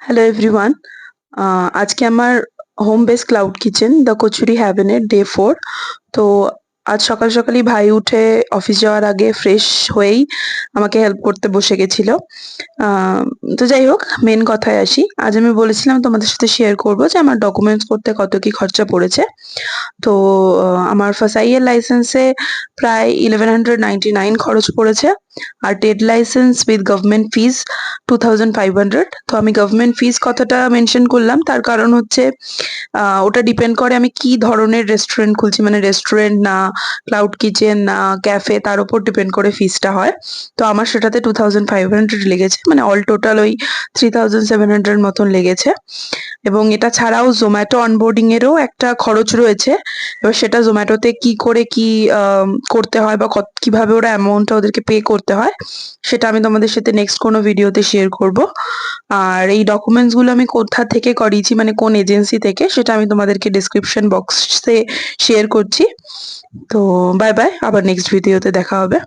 Hello everyone. আজকে আমার home base cloud kitchen the Kachori হ্যাভেনের ডে 4। তো আজ সকাল সকালই ভাই উঠে অফিস যাওয়ার আগে ফ্রেশ হয়েই আমাকে হেল্প করতে বসে গেছিল। আহ, তো যাই হোক, মেন কথায় আসি। আজ আমি বলেছিলাম তোমাদের সাথে শেয়ার করব যে আমার ডকুমেন্টস করতে কত কি খরচা পড়েছে। তো আমার ফাসাই এর লাইসেন্সে প্রায় 1199 খরচ পড়েছে। আর ট্রেড লাইসেন্স উইথ গভর্নমেন্ট ফিজ 2500। তো আমি গভর্নমেন্ট ফিজ কথাটা মেনশন করলাম, তার কারণ হচ্ছে ওটা ডিপেন্ড করে আমি কি ধরনের রেস্টুরেন্ট খুলছি, মানে রেস্টুরেন্ট না ক্লাউড কিচেন না ক্যাফে, তার উপর ডিপেন্ড করে ফিজটা হয়। তো আমার সেটাতে 2500 লেগেছে, মানে অল টোটাল ওই 3700 মতন লেগেছে। এবং এটা ছাড়াও জোম্যাটো অনবোর্ডিং এরও একটা খরচ রয়েছে। এবার সেটা জোম্যাটোতে কি করে কি করতে হয় বা কিভাবে ওরা অ্যামাউন্টটা ওদেরকে পে করতে হয়, সেটা আমি তোমাদের সাথে নেক্সট কোনো ভিডিওতে শেয়ার করব। আর এই ডকুমেন্টস গুলো আমি কোথা থেকে করিয়েছি, মানে কোন এজেন্সি থেকে, সেটা আমি তোমাদেরকে ডিসক্রিপশন বক্সে শেয়ার করছি। তো বাই বাই, আবার নেক্সট ভিডিওতে দেখা হবে।